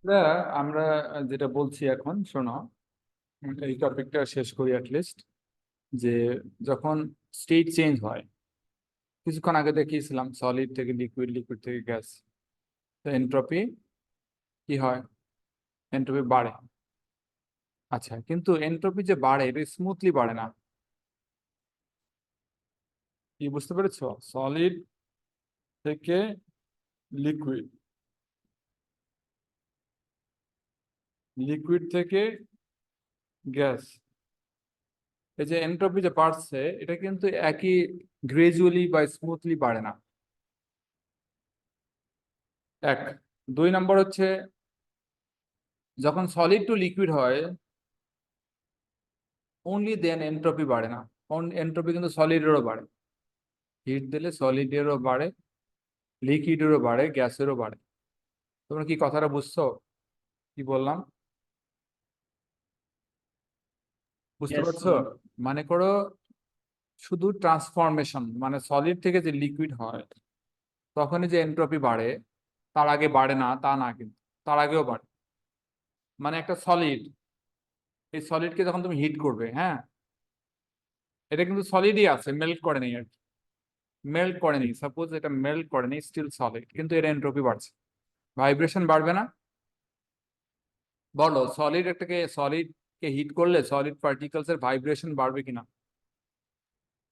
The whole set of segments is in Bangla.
আমরা আমরা যেটা বলছি এখন শোনো, এই টপিকটা শেষ করি লিস্ট। যে যখন স্টেট চেঞ্জ হয়, কিছুক্ষণ আগে দেখিয়েছিলাম সলিড থেকে লিকুইড, লিকুইড থেকে গ্যাস, তো এনট্রপি কি হয়? এনট্রপি বাড়ে। আচ্ছা, কিন্তু এনট্রপি যে বাড়ে এটা স্মুথলি বাড়ে না। কি বুঝতে পেরেছো? সলিড থেকে লিকুইড, লিকুইড থেকে গ্যাস, এই যে এনট্রপি যে বাড়ছে এটা কিন্তু একই গ্রেজুয়ালি বা স্মুথলি বাড়ে না। এক। দুই নম্বর হচ্ছে, যখন সলিড টু লিকুইড হয় অনলি দেন এনট্রপি বাড়ে না। এনট্রপি কিন্তু সলিডেরও বাড়ে। হিট দিলে সলিডেরও বাড়ে, লিকুইডেরও বাড়ে, গ্যাসেরও বাড়ে। তোমরা কি কথাটা বুঝছো? কি বললাম বুঝতে Yes, পারছো? মানে করো, শুধু ট্রান্সফরমেশন মানে সলিড থেকে যে লিকুইড হয় তখনই যে এনট্রপি বাড়ে, তার আগে বাড়ে না তা না, কিন্তু তার আগেও বাড়ে। মানে একটা সলিড, এই সলিডকে যখন তুমি হিট করবে, হ্যাঁ, এটা কিন্তু সলিডই আছে, মেল্ট করে নেই আর কি। মেল্ট করেনি, সাপোজ এটা মেল্ট করেনি, স্টিল সলিড, কিন্তু এর এনট্রপি বাড়ছে। ভাইব্রেশন বাড়বে না? বলো, সলিড কে হিট করলে সলিড পার্টিকলস এর ভাইব্রেশন বাড়বে কিনা?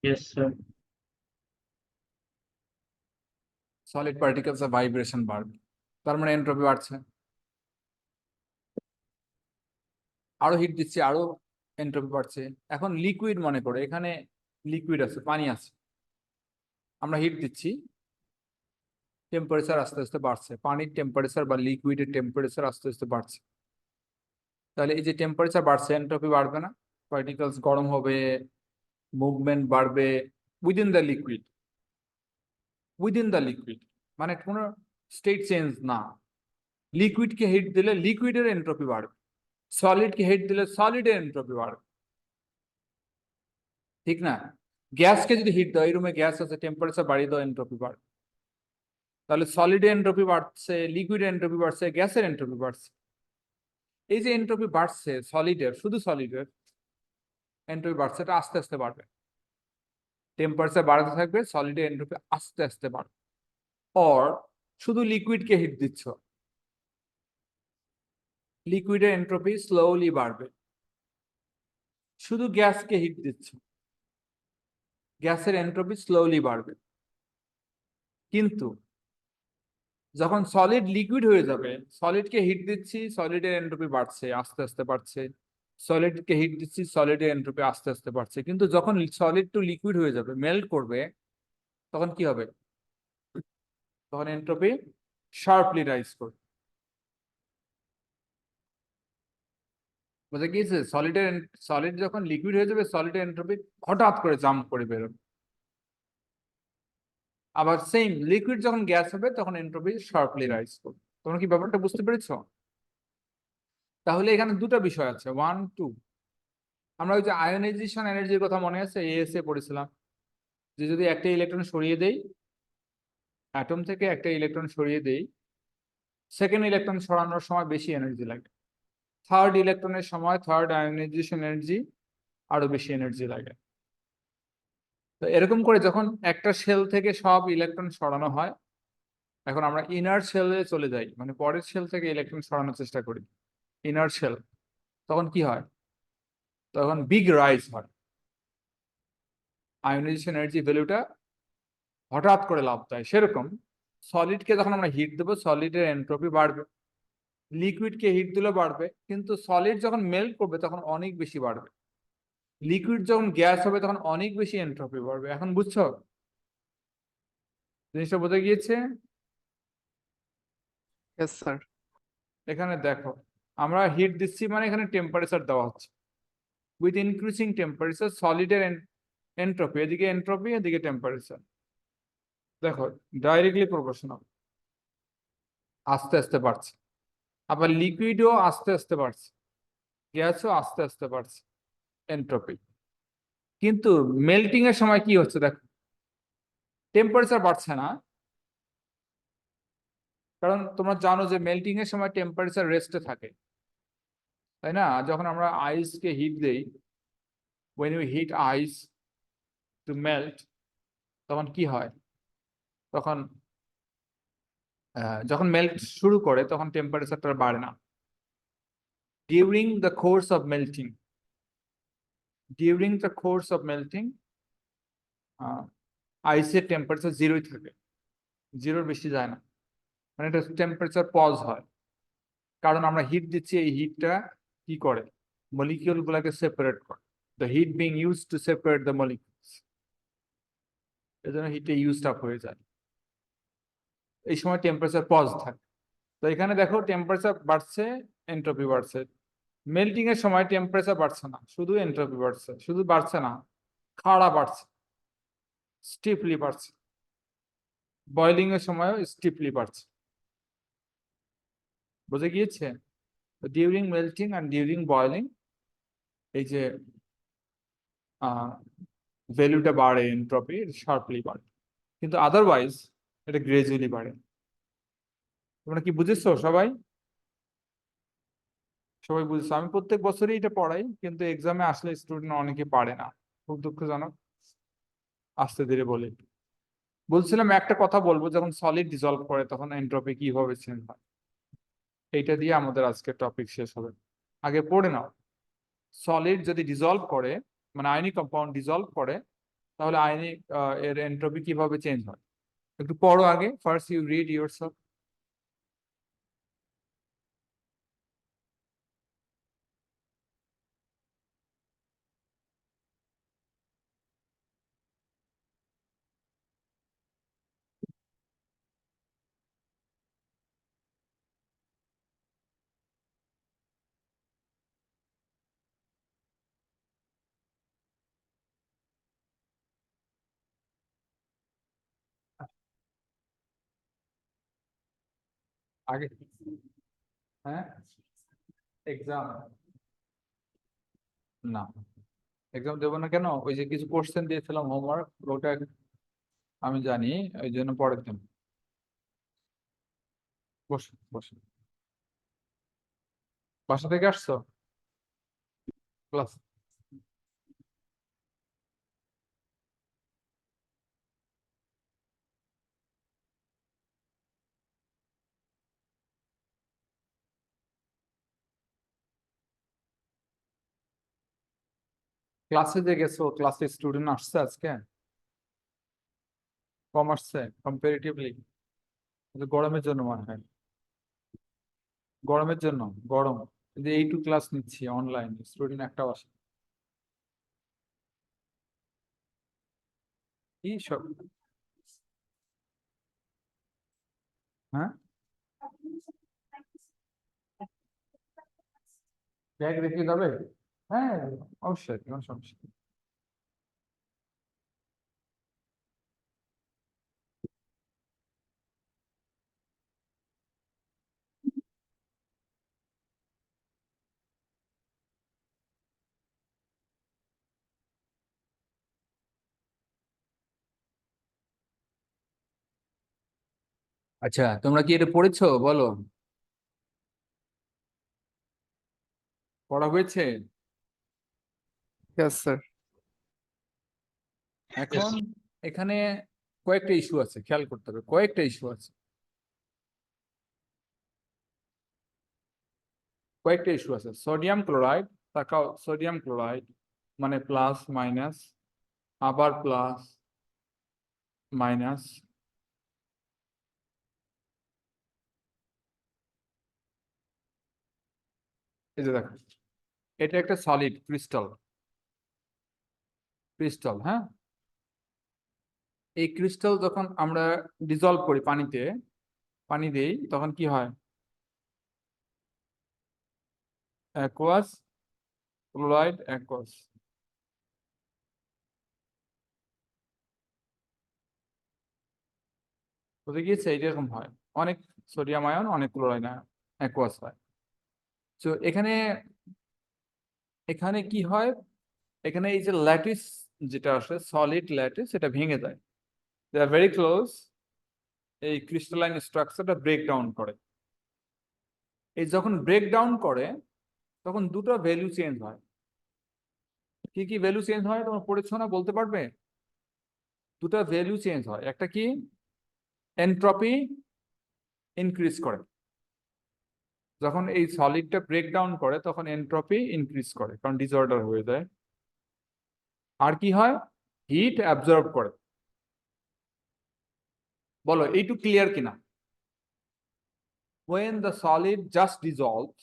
yes, sir. সলিড পার্টিকলস এর ভাইব্রেশন বাড়বে, তার মানে এনট্রপি বাড়ছে। আরো হিট দিচ্ছি, আরো এনট্রপি বাড়ছে। এখন লিকুইড মনে করো, এখানে লিকুইড আছে, পানি আছে, আমরা হিট দিচ্ছি, টেম্পারেচার আস্তে আস্তে বাড়ছে, পানির টেম্পারেচার বা লিকুইডের টেম্পারেচার আস্তে আস্তে বাড়ছে। তাহলে এই যে টেম্পারেচার বাড়ছে, এনট্রপি বাড়বে না? পার্টিকলস গরম হবে, মুভমেন্ট বাড়বে within the liquid. Within the liquid মানে কোনো স্টেট চেঞ্জ না। লিকুইডকে হিট দিলে লিকুইডের এনট্রপি বাড়বে, সলিডকে হিট দিলে সলিডের এনট্রপি বাড়বে, ঠিক না? গ্যাসকে যদি হিট দাও, এই রুমে গ্যাস আছে, টেম্পারেচার বাড়িয়ে দাও, এনট্রপি বাড়বে। তাহলে সলিডের এনট্রপি বাড়ছে, লিকুইডের এনট্রপি বাড়ছে, গ্যাসের এনট্রপি বাড়ছে। এই যে এনট্রপি বাড়ছে সলিডের, শুধু সলিডের এনট্রপি বাড়ছে, এটা আস্তে আস্তে বাড়বে। টেম্পারেচার বাড়াতে থাকবে, সলিডের এনট্রপি আস্তে আস্তে বাড়বে। অর শুধু লিকুইডকে হিট দিচ্ছ, লিকুইডের এনট্রপি স্লোলি বাড়বে। শুধু গ্যাসকে হিট দিচ্ছ, গ্যাসের এনট্রপি স্লোলি বাড়বে। কিন্তু যখন সলিড লিকুইড হয়ে যাবে, সলিডকে হিট দিচ্ছি, সলিডের এনট্রপি বাড়ছে, আস্তে আস্তে বাড়ছে। সলিডকে হিট দিচ্ছি, সলিডের এনট্রপি আস্তে আস্তে বাড়ছে। কিন্তু যখন সলিড টু লিকুইড হয়ে যাবে, মেল্ট করবে, তখন কি হবে? তখন এনট্রপি শার্পলি রাইজ করবে। বোঝা গিয়েছে? সলিড যখন লিকুইড হয়ে যাবে, সলিডের এনট্রপি হঠাৎ করে জাম্প করে বেরোবে। আবার সেম লিকুইড যখন গ্যাস হবে, তখন এনট্রপি শার্পলি রাইজ করবে। তোমরা কি ব্যাপারটা বুঝতে পেরেছো? তাহলে এখানে দুটো বিষয় আছে, ওয়ান টু। আমরা ওই যে আয়োনাইজেশন এনার্জির কথা মনে আছে, এএসএ পড়েছিলাম, যে যদি একটা ইলেকট্রন সরিয়ে দেই, অ্যাটম থেকে একটা ইলেকট্রন সরিয়ে দেই, সেকেন্ড ইলেকট্রন সরানোর সময় বেশি এনার্জি লাগে। থার্ড ইলেকট্রনের সময়, থার্ড আয়োনাইজেশন এনার্জি, আরো বেশি এনার্জি লাগে। তো এরকম করে যখন একটা শেল থেকে সব ইলেকট্রন সরানো হয়, এখন আমরা ইনার শেলে চলে যাই, মানে পরের শেল থেকে ইলেকট্রন সরানোর চেষ্টা করি, ইনার শেল, তখন কি হয়? তখন বিগ রাইজ হয়, আয়োনাইজেশন এনার্জি ভ্যালুটা হঠাৎ করে লাভ দেয়। সেরকম সলিডকে যখন আমরা হিট দেবো, সলিডের এনট্রপি বাড়বে, লিকুইডকে হিট দিলে বাড়বে, কিন্তু সলিড যখন মেল্ট করবে তখন অনেক বেশি বাড়বে। লিকুইড যখন গ্যাস হবে তখন অনেক বেশি এনট্রপি বাড়বে। এখন বুঝছো জিনিসটা? বোঝা গিয়েছে? Yes, sir. এখানে দেখো, আমরা হিট দিচ্ছি মানে এখানে টেম্পারেচার দেওয়া হচ্ছে। উইথ ইনক্রিজিং টেম্পারেচার সলিডের এনট্রপি, এদিকে এনট্রপি, এদিকে টেম্পারেচার, দেখো ডাইরেক্টলি প্রপোর্শনাল, আস্তে আস্তে বাড়ছে। আবার লিকুইডও আস্তে আস্তে বাড়ছে, গ্যাসও আস্তে আস্তে বাড়ছে এনট্রপি। কিন্তু মেল্টিং এর সময় কি হচ্ছে দেখো, টেম্পারেচার বাড়ছে না, কারণ তোমরা জানো যে মেল্টিং এর সময় টেম্পারেচার রেস্টে থাকে, তাই না? যখন আমরা আইসকে হিট দেই, when we heat ice to melt, তখন কি হয়? তখন যখন মেল্ট শুরু করে তখন টেম্পারেচারটা বাড়ে না। During the course of melting, during the course of melting আইসের টেম্পারেচার জিরোই থাকে, জিরোর বেশি যায় না, মানে এটা টেম্পারেচার পজ হয়। কারণ আমরা হিট দিচ্ছি, এই হিটটা কি করে? মলিকিউল গুলাকে সেপারেট করে। The heat being use to separate the molecules, এই জন্য হিটে ইউজড আপ হয়ে যায়, এই সময় টেম্পারেচার পজ থাকে। তো এখানে দেখো টেম্পারেচার বাড়ছে, এন্ট্রপি বাড়ছে। মেল্টিং এর সময় টেম্পারেচার বাড়ছে না, শুধু এন্ট্রপি বাড়ছে। শুধু বাড়ছে না, খাড়া বাড়ছে, স্টিফলি বাড়ছে। বয়লিং এর সময়ও স্টিফলি বাড়ছে। বুঝে গিয়েছে? During melting and during boiling এই যে ভ্যালুটা বাড়ে, এন্ট্রপি শার্পলি বাড়ে, কিন্তু আদারওয়াইজ এটা গ্রেজুয়ালি বাড়ে। তোমরা কি বুঝেছো সবাই? সবাই বুঝেছো? আমি প্রত্যেক বছরই এটা পড়াই, কিন্তু এক্সামে আসলে স্টুডেন্ট অনেকে পারে না, খুব দুঃখজনক। আস্তে ধীরে বলি। বলছিলাম একটা কথা বলবো, যখন সলিড ডিজলভ করে তখন এন্ট্রপি কিভাবে চেঞ্জ হয়, এইটা দিয়ে আমাদের আজকের টপিক শেষ হবে। আগে পড়ে নাও, সলিড যদি ডিজলভ করে, মানে আয়নিক কম্পাউন্ড ডিজলভ করে, তাহলে আয়নিক এর এন্ট্রপি কিভাবে চেঞ্জ হয় একটু পড়ো আগে। First you read yourself. আগে হ্যাঁ, এক্সাম না, এক্সাম দেবো না কেন? ওই যে কিছু কোশ্চেন দিয়েছিলাম হোমওয়ার্ক, ওটা আমি জানি, ওই জন্য পরের দিন। বসো বসো। বাসা থেকে আসছো? ক্লাস ক্লাসে যে গেছো, ক্লাসে স্টুডেন্ট আসছে আজকে? কম আসছে কম্পারেটিভলি? গরমের জন্য মনে হয়, গরমের জন্য। গরম, যে এইটু ক্লাস নিচ্ছি অনলাইন, স্টুডেন্ট একটাও আসে। কি সব? হ্যাঁ, ব্যাগ রেখে যাবে? হ্যাঁ, অবশ্যই, কোনো সমস্যা নেই। আচ্ছা, তোমরা কি এটা পড়েছো বলো? পড়া হয়েছে? Yes, sir. এখন এখানে কয়েকটা ইস্যু আছে, খেয়াল করতে হবে, কয়েকটা ইস্যু আছে, কয়েকটা ইস্যু আছে। সোডিয়াম ক্লোরাইড, তাকাও, সোডিয়াম ক্লোরাইড মানে প্লাস মাইনাস, আবার প্লাস মাইনাস। এই যে দেখো, এটা একটা সলিড ক্রিস্টাল, ক্রিস্টাল, হ্যাঁ। এই ক্রিস্টাল যখন আমরা ডিজলভ করি পানিতে, পানি দেই, তখন কি হয়? Aqueous, chloride, aqueous. বুঝে গিয়েছে? এইরকম হয়, অনেক সোডিয়াম আয়ন, অনেক ক্লোরাইড আয়ন, অ্যাকুয়াস হয়। তো এখানে, এখানে কি হয়? এখানে এই যে ল্যাটিস, যেটা আসে সলিড ল্যাটিস, এটা ভেঙে যায়। দে আর ভেরি ক্লোজ, এই ক্রিস্টালাইন স্ট্রাকচারটা ব্রেক ডাউন করে। এই যখন ব্রেক ডাউন করে তখন দুটো ভ্যালু চেঞ্জ হয়। কি কি ভ্যালু চেঞ্জ হয় তোমরা পড়েছো না, বলতে পারবে? দুটো ভ্যালু চেঞ্জ হয়, একটা কি এনট্রপি ইনক্রিজ করে, যখন এই সলিডটা ব্রেক ডাউন করে তখন এনট্রপি ইনক্রিজ করে কারণ ডিসঅর্ডার হয়ে যায়। আর কি হয়, হিট অ্যাবজর্ব করে। বলো এইটুকু ক্লিয়ার কিনা? when the solid just dissolves,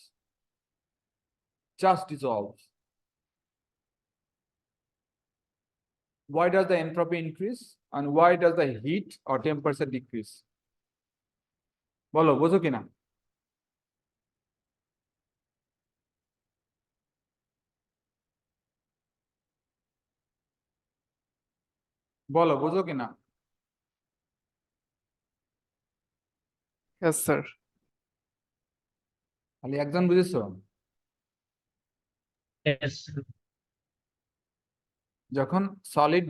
why does the entropy increase and why does the heat or temperature decrease? বলো বোঝো কিনা? বলো বোঝো কিনা? Yes, sir. খালি একজন বুঝেছো? Yes, sir. যখন সলিড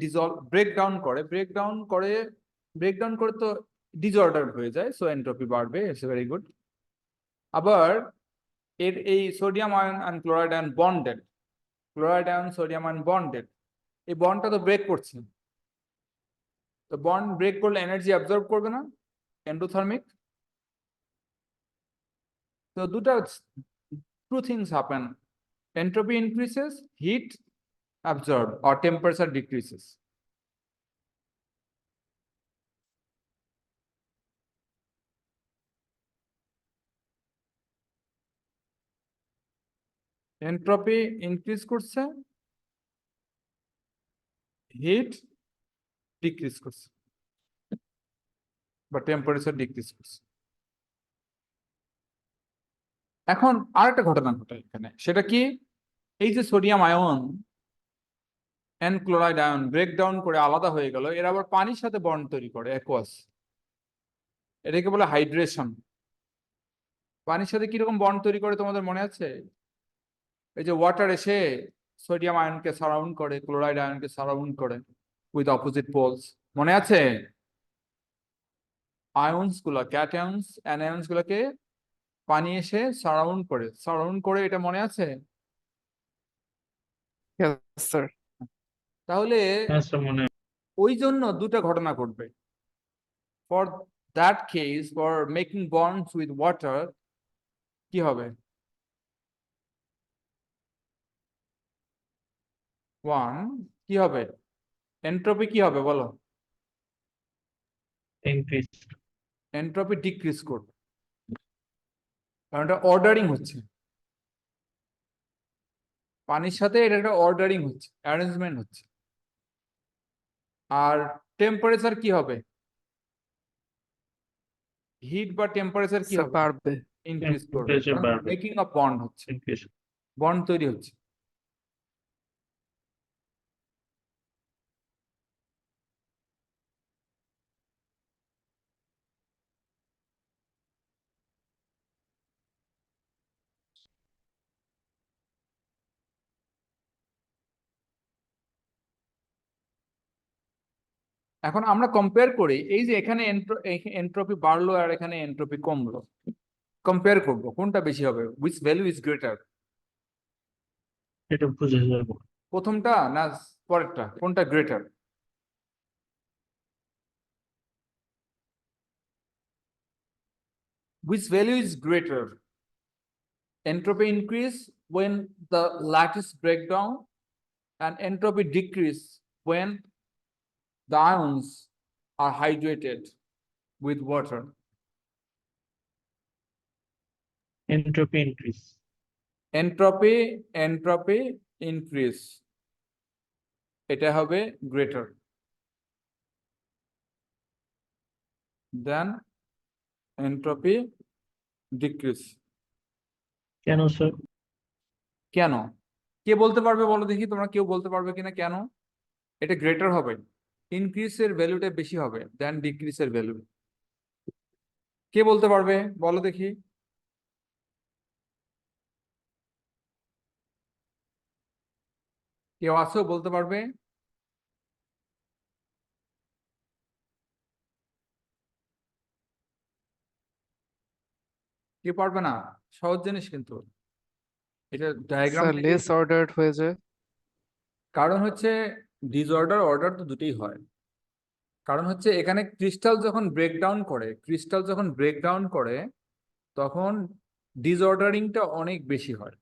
ব্রেক ডাউন করে তো ডিসঅর্ডার হয়ে যায়, সো এন্ট্রপি বাড়বে, ইটস ভেরি গুড। আবার এর এই sodium ion and chloride ion bonded, chloride ion sodium ion bonded, এই বন্ডটা তো ব্রেক করছে, তো বন্ড ব্রেক করলে এনার্জি অ্যাবজর্ব করবে না, এন্ডোথার্মিক। তো two things happen: entropy increases, heat absorbed or temperature decreases. Entropy increase করছে, হিট ডিক্রিজ করছে বা টেম্পারেচার ডিক্রিজ করছে। এখন আরেকটা ঘটনা ঘটে এখানে, সেটা কি, এই যে sodium ion and chloride ion breakdown করে আলাদা হয়ে গেল, এরা আবার পানির সাথে বন্ড তৈরি করে অ্যাকুয়াস, এটাকে বলে হাইড্রেশন। পানির সাথে কিরকম বন্ড তৈরি করে তোমাদের মনে আছে? এই যে ওয়াটার এসে সোডিয়াম আয়নকে সারাউন্ড করে, ক্লোরাইড আয়নকে সারাউন্ড করে উইথ অপোজিট পোলস, মনে আছে? আয়ন্স গুলা, ক্যাটায়ন্স অ্যানায়ন্স গুলাকে পানি এসে সারাউন্ড করে, এটা মনে আছে? Yes, sir. তাহলে Yes, sir, মনে ওই জন্য দুটো ঘটনা ঘটবে। For that case, for making bonds with water কি হবে? ওয়ান, কি হবে? এন্ট্রপি কি হবে বলো? increase. এন্ট্রপি ডিক্রিজ করবে, কারণ এটা অর্ডারিং হচ্ছে পানির সাথে, এটা একটা অর্ডারিং হচ্ছে, অ্যারেঞ্জমেন্ট হচ্ছে। আর টেম্পারেচার কি হবে? হিট বা টেম্পারেচার কি Sir, হবে? বাড়বে। ইনক্রিজ করবে, Temperature বাড়বে। মেকিং আ বন্ড হচ্ছে, Increase. বন্ড তৈরি হচ্ছে। এখন আমরা কম্পেয়ার করি, এই যে এখানে এন্ট্রপি বাড়লো আর এখানে এন্ট্রপি কমলো, কম্পেয়ার করবো কোনটা বেশি হবে, হুইচ ভ্যালু ইজ গ্রেটার? এটা বুঝে যাবো। প্রথমটা না পরেরটা, কোনটা greater? Which value is greater? Entropy increase when the lattice break down and entropy decrease when the ions are hydrated with water. Entropy increase. Entropy increase, এটা হবে greater than entropy decrease. কেন স্যার? কেন? কে বলতে পারবে বলো দেখি, তোমরা কেউ বলতে পারবে কিনা কেন এটা গ্রেটার হবে? ইনক্রিজের ভ্যালুটা বেশি হবে দেন ডিক্রিজের ভ্যালু। কে বলতে পারবে বলো দেখি? কেউ আছো বলতে পারবে? কি পারবে না? সহজ জিনিস কিন্তু এটা ডায়াগ্রাম স্যার থেকে। লেস অর্ডার্ড হয়ে যায়। কারণ হচ্ছে ডিসঅর্ডার অর্ডার তো দুটোই হয়। কারণ হচ্ছে এখানে ক্রিস্টাল যখন ব্রেকডাউন করে তখন ডিসঅর্ডারিংটা অনেক বেশি হয়।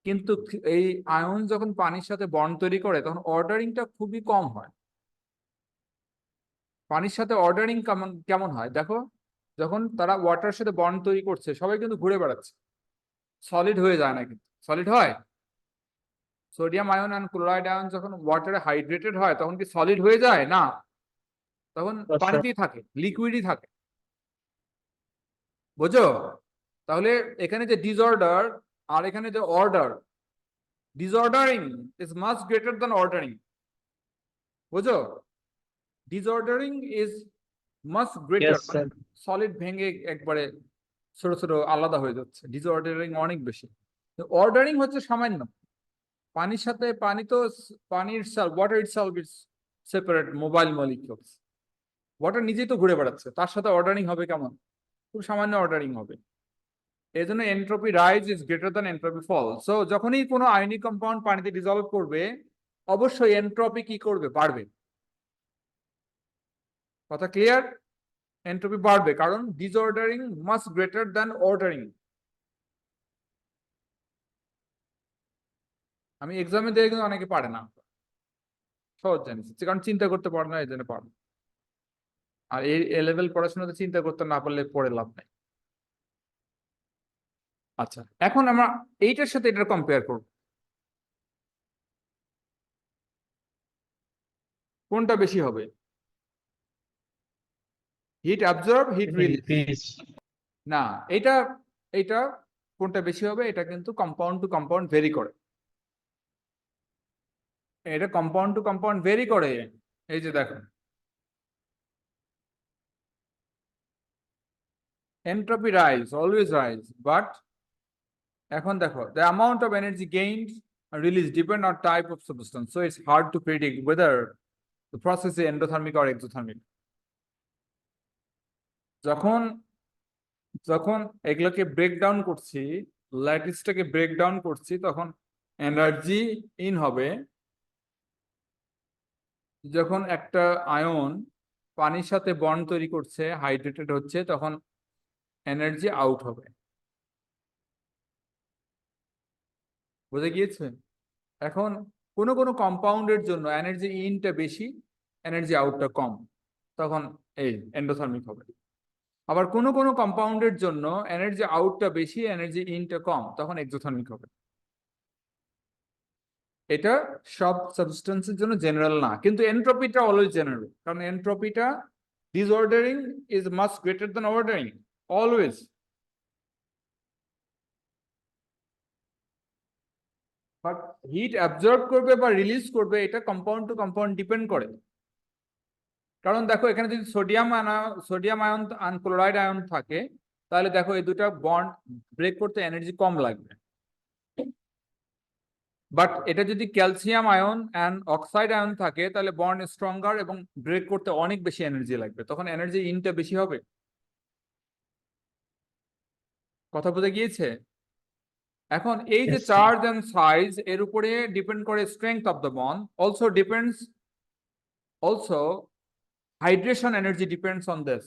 কিন্তু এই আয়ন যখন পানির সাথে বন্ড তৈরি করে তখন অর্ডারিংটা খুবই কম হয়। পানির সাথে অর্ডারিং কেমন কেমন হয় দেখো, যখন তারা ওয়াটারের সাথে বন্ড তৈরি করছে সবাই কিন্তু ঘুরে বেড়াচ্ছে, সলিড হয়ে যায় না। কিন্তু সলিড হয়, সোডিয়াম আয়ন আর ক্লোরাইড আয়ন যখন ওয়াটারে হাইড্রেটেড হয় তখন কি সলিড হয়ে যায় না, তখন স্যার পানিতেই থাকে, লিকুইডই থাকে। বুঝো? তাহলে এখানে যে ডিসঅর্ডার আর এখানে যে order, disordering is much greater than ordering. বুঝো? Disordering is much greater, yes মানে স্যার। সলিড ভেঙে একবারে ছোট ছোট আলাদা হয়ে যাচ্ছে, ডিসঅর্ডারিং অনেক বেশি। অর্ডারিং হচ্ছে সামান্য। পানির সাথে পানির water itself is separate mobile molecules. Water নিজেই তো ঘুরে বেড়াচ্ছে, তার সাথে অর্ডারিং হবে কেমন? খুব সামান্য অর্ডারিং হবে। এই জন্য entropy rise is greater than entropy fall. So যখনই কোনো আয়নিক কম্পাউন্ড পানিতে ডিসলভ করবে অবশ্যই এন্ট্রপি কি করবে? বাড়বে। কথা ক্লিয়ার? এন্ট্রপি বাড়বে কারণ ডিসঅর্ডারিং মাচ গ্রেটার দ্যান অর্ডারিং। আমি এক্সামে দিয়ে কিন্তু অনেকে পারে না, সহজ জানিস, কারণ চিন্তা করতে পারে না, এই জন্য পারে। আর এই এ লেভেল পড়াশোনাতে চিন্তা করতে না পারলে পড়ে লাভ নাই। আচ্ছা, এখন আমরা এইটার সাথে এটা কম্পেয়ার করব, কোনটা বেশি হবে? Heat absorb, heat release. Increase. না, এটা এটা কোনটা বেশি হবে? এটা কিন্তু কম্পাউন্ড টু কম্পাউন্ড ভেরি করে। এটা কম্পাউন্ড টু কম্পাউন্ড ভেরি করে। এই যে দেখো, entropy rise, always rise, but এখন দেখো the amount of energy gained and released depend on type of substance, so it's hard to predict whether the process is endothermic or exothermic. যখন যখন এগুলোকে ব্রেকডাউন করছি, ল্যাটিসটাকে ব্রেকডাউন করছি, তখন এনার্জি ইন হবে। যখন একটা আয়ন পানির সাথে বন্ড তৈরি করছে, হাইড্রেটেড হচ্ছে, তখন এনার্জি আউট হবে। বুঝে গিয়েছে? এখন কোনো কোনো কম্পাউন্ডের জন্য এনার্জি ইনটা বেশি, এনার্জি আউটটা কম, তখন এই এন্ডোথার্মিক হবে। আবার কোনো কোনো কম্পাউন্ডের জন্য এনার্জি আউটটা বেশি, এনার্জি ইনটা কম, তখন এক্সোথার্মিক হবে। এটা সব সাবস্টেন্সের জন্য জেনারেল না, কিন্তু এন্ট্রপিটা অলওয়েজ জেনারেল, কারণ এন্ট্রপিটা disordering is much greater than ordering always. But heat absorb করবে বা রিলিজ করবে এটা কম্পাউন্ড টু কম্পাউন্ড ডিপেন্ড করে। কারণ দেখো এখানে যদি সোডিয়াম আয়ন আর ক্লোরাইড আয়ন থাকে, তাহলে দেখো এই দুটা বন্ড ব্রেক করতে এনার্জি কম লাগবে। বাট এটা যদি calcium ion and oxide ion থাকে তাহলে বন্ড স্ট্রঙ্গার এবং ব্রেক করতে অনেক বেশি এনার্জি লাগবে, তখন এনার্জি ইনটা বেশি হবে। কথা বুঝে গিয়েছে? এখন এই যে Yes, sir. Charge and size এর উপরে ডিপেন্ড করে strength of the bond, also hydration energy depends on this.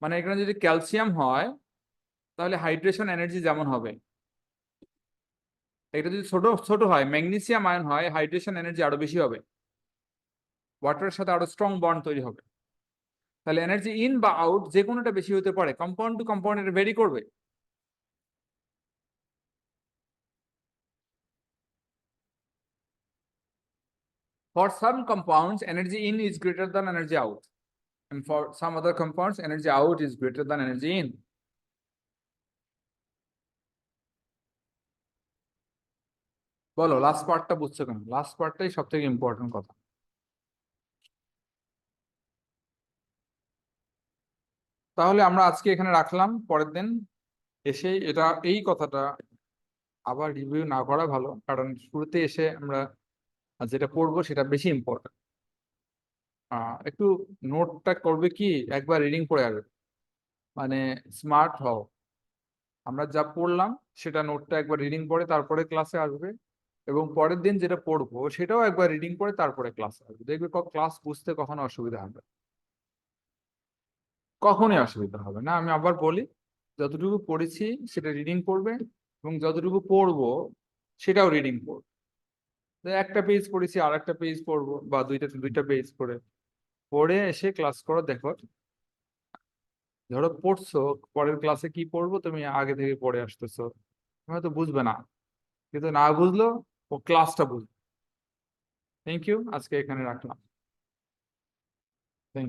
মানে এখানে যদি ক্যালসিয়াম হয় তাহলে হাইড্রেশন এনার্জি যেমন হবে, এটা যদি ছোট ছোট হয়, ম্যাগনেসিয়াম আয়ন হয়, হাইড্রেশন এনার্জি আরো বেশি হবে, ওয়াটারের সাথে আরো স্ট্রং বন্ড তৈরি হবে। তাহলে এনার্জি ইন বা আউট যে কোনোটা বেশি হতে পারে, কম্পাউন্ড টু কম্পাউন্ড এটা ভেরি করবে। For some compounds, energy in is greater than energy out, and for some other compounds, energy out is greater than energy in. বলো লাস্ট পার্টটা বুঝছো কেন? লাস্ট পার্টটাই সব থেকে ইম্পর্টেন্ট কথা। তাহলে আমরা আজকে এখানে রাখলাম, পরের দিন এসে এই কথাটা আবার রিভিউ না করা ভালো, কারণ শুরুতে এসে আমরা যেটা পড়বো সেটা বেশি ইম্পর্টেন্ট। একটু নোটটা করবে কি, একবার রিডিং পড়ে আসবে, মানে স্মার্ট হও। আমরা যা পড়লাম সেটা নোটটা একবার রিডিং পড়ে তারপরে ক্লাসে আসবে, এবং পরের দিন যেটা পড়বো সেটাও একবার রিডিং পড়ে তারপরে ক্লাসে আসবে। দেখবে ক্লাস বুঝতে কখনো অসুবিধা হবে না। কখনোই অসুবিধা হবে না। আমি আবার বলি, যতটুকু পড়েছি সেটা রিডিং পড়বে, এবং যতটুকু পড়বো সেটাও রিডিং পড়বে। তো একটা পেজ পড়েছি আর একটা পেজ পড়বো, বা দুইটা পেজ পড়ে পড়ে এসে ক্লাস করো। দেখো, ধরো পড়ছো, পরের ক্লাসে কি পড়বো তুমি আগে থেকে পড়ে আসতেছো, তুমি হয়তো বুঝবে না, কিন্তু না বুঝলেও ও ক্লাসটা বুঝবে। থ্যাংক ইউ, আজকে এখানে রাখলাম।